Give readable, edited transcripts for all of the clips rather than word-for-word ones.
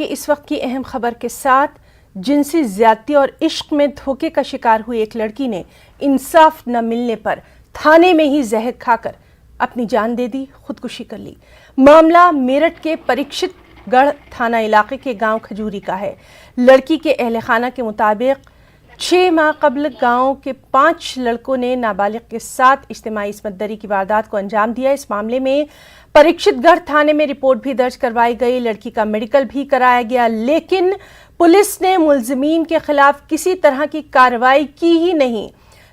इस वक्त की अहम खबर के साथ जिनसी ज्यादती और इश्क में धोखे का शिकार हुई एक लड़की ने इंसाफ न मिलने पर थाने में ही जहर खाकर अपनी जान दे दी, खुदकुशी कर ली। मामला मेरठ के परीक्षित गढ़ थाना इलाके के गांव खजूरी का है। लड़की के अहले खाना के मुताबिक 6 माह कबल गांव के 5 लड़कों ने नाबालिग के साथ इज्तिमाई इस्मतदरी की वारदात को अंजाम दिया। इस मामले में परीक्षितगढ़ थाने में रिपोर्ट भी दर्ज करवाई गई, लड़की का मेडिकल भी कराया गया, लेकिन पुलिस ने मुलजिमीन के खिलाफ किसी तरह की कार्रवाई की ही नहीं।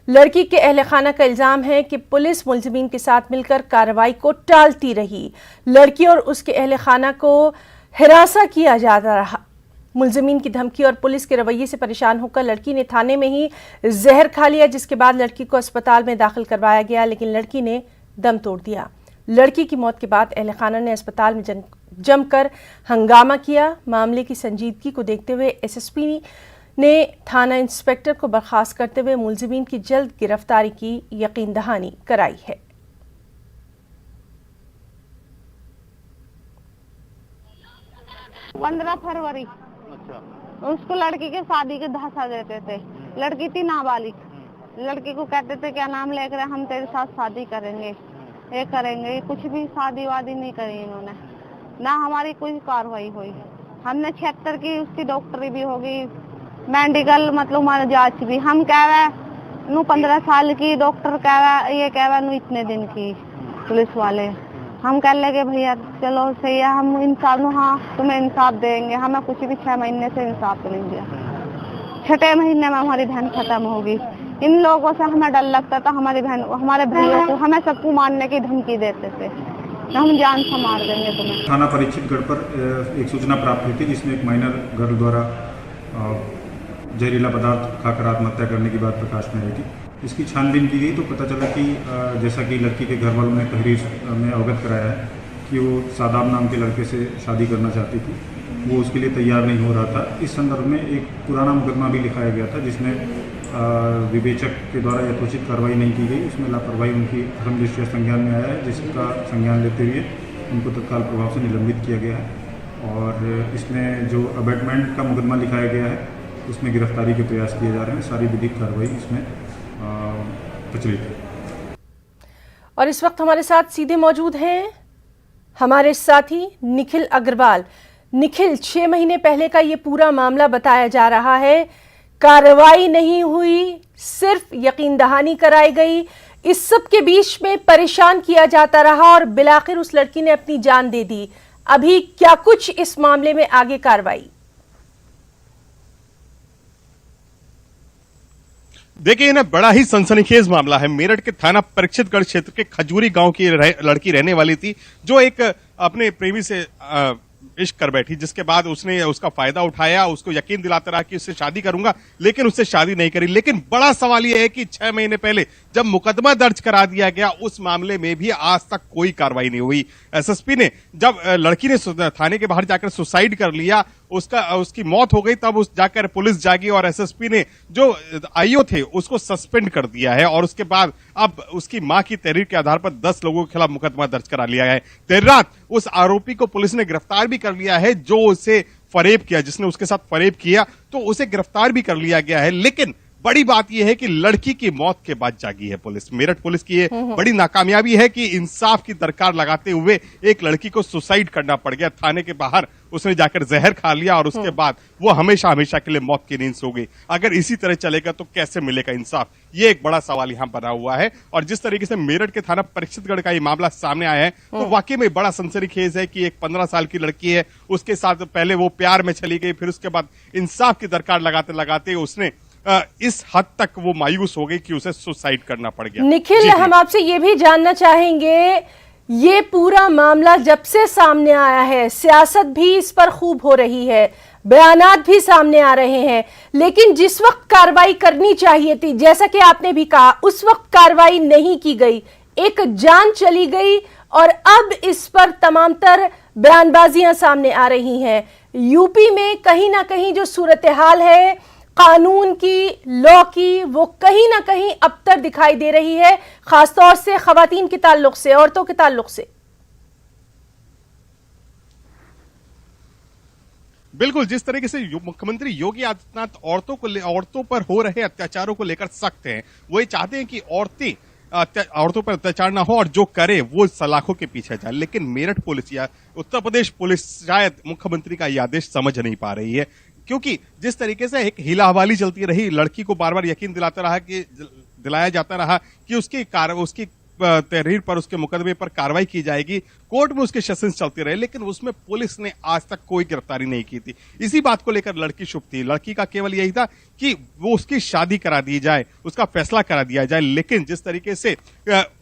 लड़की के अहले खाना का इल्जाम है कि पुलिस मुलजिमीन के साथ मिलकर कार्रवाई को टालती रही। लड़की और उसके अहले खाना को हिरासा किया जाता रहा। मुलजिमीन की धमकी और पुलिस के रवैये से परेशान होकर लड़की ने थाने में ही जहर खा लिया, जिसके बाद लड़की को अस्पताल में दाखिल करवाया गया, लेकिन लड़की ने दम तोड़ दिया। लड़की की मौत के बाद अहले खाना ने अस्पताल में जमकर हंगामा किया। मामले की संजीदगी को देखते हुए एसएसपी ने थाना इंस्पेक्टर को बर्खास्त करते हुए मुलजिमीन की जल्द गिरफ्तारी की यकीन दहानी कराई है। 15 फरवरी उसको लड़की के शादी के धसा देते थे। लड़की थी नाबालिग। लड़की को कहते थे क्या नाम लेकर हम तेरे साथ शादी करेंगे, ये करेंगे, ये कुछ भी शादी वादी नहीं करी इन्होंने, ना हमारी कोई कार्रवाई हुई। हमने 76 की उसकी डॉक्टरी भी होगी, मेडिकल मतलब हमारा जांच भी। हम कह रहे नु 15 साल की डॉक्टर कह रहा, ये कह रहा नु इतने दिन की। पुलिस वाले हम कह लगे भैया चलो सही है, हम इंसाफ हाँ तुम्हें इंसाफ देंगे। हमें कुछ भी 6 महीने से इंसाफ नहीं दिया। 6ठे महीने में हमारी बहन खत्म होगी। इन लोगों से हमें डर लगता था, हमारी बहन हमारे भाइयों को हमें सबको मारने की धमकी देते थे, हम जान से मार देंगे तुम्हें। थाना परीक्षितगढ़ पर एक सूचना प्राप्त हुई थी जिसमें एक माइनर गर्ल द्वारा जहरीला पदार्थ खाकर आत्महत्या करने की बात प्रकाश में आई थी। इसकी छानबीन की गई तो पता चला कि जैसा कि लड़की के घर वालों ने तहरीर में अवगत कराया है कि वो सादाब नाम के लड़के से शादी करना चाहती थी, वो उसके लिए तैयार नहीं हो रहा था। इस संदर्भ में एक पुराना मुकदमा भी लिखाया गया था जिसमें विवेचक के द्वारा यथोचित कार्रवाई नहीं की गई। उसमें लापरवाही उनकी प्रथम दृष्टया संज्ञान में आया है, जिसका संज्ञान लेते हुए उनको तत्काल प्रभाव से निलंबित किया गया है। और इसमें जो अबेटमेंट का मुकदमा लिखाया गया है उसमें गिरफ्तारी के प्रयास किए जा रहे हैं। सारी विधिक कार्रवाई इसमें प्रचलित है। और इस वक्त हमारे साथ सीधे मौजूद हैं हमारे साथी निखिल अग्रवाल। निखिल, 6 महीने पहले का ये पूरा मामला बताया जा रहा है, कार्रवाई नहीं हुई, सिर्फ यकीन दहानी कराई गई, इस सब के बीच में परेशान किया जाता रहा और बिलाखिर उस लड़की ने अपनी जान दे दी। अभी क्या कुछ इस मामले में आगे कार्रवाई? देखिए ना, बड़ा ही सनसनीखेज मामला है। मेरठ के थाना परीक्षितगढ़ क्षेत्र के खजूरी गांव की लड़की रहने वाली थी, जो एक अपने प्रेमी से इश्क कर बैठी, जिसके बाद उसने उसका फायदा उठाया, उसको यकीन दिलाता रहा कि उससे शादी करूंगा, लेकिन उससे शादी नहीं करी। लेकिन बड़ा सवाल यह है कि 6 महीने पहले जब मुकदमा दर्ज करा दिया गया, उस मामले में भी आज तक कोई कार्रवाई नहीं हुई। एसएसपी ने जब लड़की ने थाने के बाहर जाकर सुसाइड कर लिया, उसकी मौत हो गई, तब उस जाकर पुलिस जागी और एसएसपी ने जो आईओ थे उसको सस्पेंड कर दिया है। और उसके बाद अब उसकी मां की तहरीर के आधार पर 10 लोगों के खिलाफ मुकदमा दर्ज करा लिया है। देर रात उस आरोपी को पुलिस ने गिरफ्तार भी कर लिया है, जो उसे फरेब किया, जिसने उसके साथ फरेब किया, तो उसे गिरफ्तार भी कर लिया गया है। लेकिन बड़ी बात यह है कि लड़की की मौत के बाद जागी है पुलिस। मेरठ पुलिस की ये बड़ी नाकामयाबी है कि इंसाफ की दरकार लगाते हुए एक लड़की को सुसाइड करना पड़ गया। थाने के बाहर उसने जाकर जहर खा लिया और उसके बाद वो हमेशा हमेशा के लिए मौत की नींद सो गई। अगर इसी तरह चलेगा तो कैसे मिलेगा इंसाफ, ये एक बड़ा सवाल यहां बना हुआ है। और जिस तरीके से मेरठ के थाना परीक्षितगढ़ का ये मामला सामने आया है, तो वाकई में बड़ा सनसनीखेज है कि एक 15 साल की लड़की है, उसके साथ पहले वो प्यार में चली गई, फिर उसके बाद इंसाफ की दरकार लगाते लगाते उसने इस हद तक वो मायूस हो गई कि उसे सुसाइड करना पड़ गया। निखिल, हम आपसे ये भी जानना चाहेंगे, ये पूरा मामला जब से सामने आया है, सियासत भी इस पर खूब हो रही है, बयानात भी सामने आ रहे हैं, लेकिन जिस वक्त कार्रवाई करनी चाहिए थी, जैसा कि आपने भी कहा, उस वक्त कार्रवाई नहीं की गई, एक जान चली गई और अब इस पर तमाम तर बयानबाजियां सामने आ रही हैं। यूपी में कहीं ना कहीं जो सूरत हाल है कानून की, लॉ की, वो कहीं ना कहीं अबतर दिखाई दे रही है, खासतौर से खवातीन के ताल्लुक से, औरतों के ताल्लुक से। बिल्कुल, जिस तरीके से मुख्यमंत्री योगी आदित्यनाथ औरतों पर हो रहे अत्याचारों को लेकर सख्त हैं, वो ये चाहते हैं कि औरतों पर अत्याचार ना हो और जो करे वो सलाखों के पीछे जाए। लेकिन मेरठ पुलिस या उत्तर प्रदेश पुलिस शायद मुख्यमंत्री का यह आदेश समझ नहीं पा रही है, क्योंकि जिस तरीके से एक हिला हवाली चलती रही, लड़की को बार बार यकीन दिलाया जाता रहा कि उसकी तहरीर पर, उसके मुकदमे पर कार्रवाई की जाएगी, कोर्ट में उसके सेशंस चलते रहे, लेकिन उसमें पुलिस ने आज तक कोई गिरफ्तारी नहीं की थी। इसी बात को लेकर लड़की शुभ थी। लड़की का केवल यही था कि वो उसकी शादी करा दी जाए, उसका फैसला करा दिया जाए। लेकिन जिस तरीके से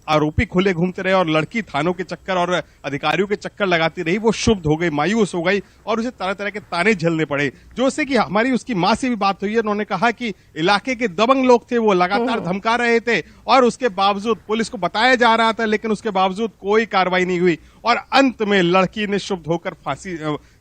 आरोपी खुले घूमते रहे और लड़की थानों के चक्कर और अधिकारियों के चक्कर लगाती रही, वो क्षुब्ध हो गई, मायूस हो गई और उसे तरह तरह के ताने झेलने पड़े। जो से कि हमारी उसकी मां से भी बात हुई है, उन्होंने कहा कि इलाके के दबंग लोग थे, वो लगातार धमका रहे थे और उसके बावजूद पुलिस को बताया जा रहा था, लेकिन उसके बावजूद कोई कार्रवाई नहीं हुई और अंत में लड़की ने क्षुब्ध होकर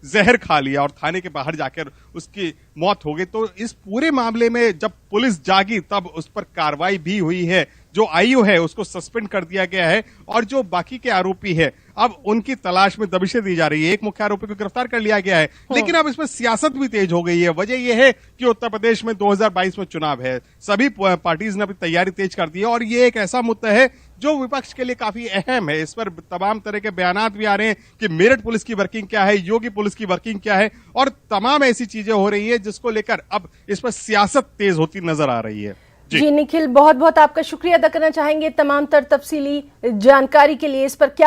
जहर खा लिया और थाने के बाहर जाकर उसकी मौत हो गई। तो इस पूरे मामले में जब पुलिस जागी तब उस पर कार्रवाई भी हुई है। जो आईओ है उसको सस्पेंड कर दिया गया है और जो बाकी के आरोपी है अब उनकी तलाश में दबिशें दी जा रही है। एक मुख्य आरोपी को गिरफ्तार कर लिया गया है, लेकिन अब इसमें सियासत भी तेज हो गई है। वजह यह है कि उत्तर प्रदेश में 2022 में चुनाव है, सभी पार्टीज ने अपनी तैयारी तेज कर दी है और ये एक ऐसा मुद्दा है जो विपक्ष के लिए काफी अहम है। इस पर तमाम तरह के बयानात भी आ रहे हैं कि मेरठ पुलिस की वर्किंग क्या है, योगी पुलिस की वर्किंग क्या है और तमाम ऐसी चीजें हो रही है जिसको लेकर अब इस पर सियासत तेज होती नजर आ रही है। जी निखिल, बहुत बहुत आपका शुक्रिया अदा करना चाहेंगे तमाम तफसीली जानकारी के लिए। इस पर क्या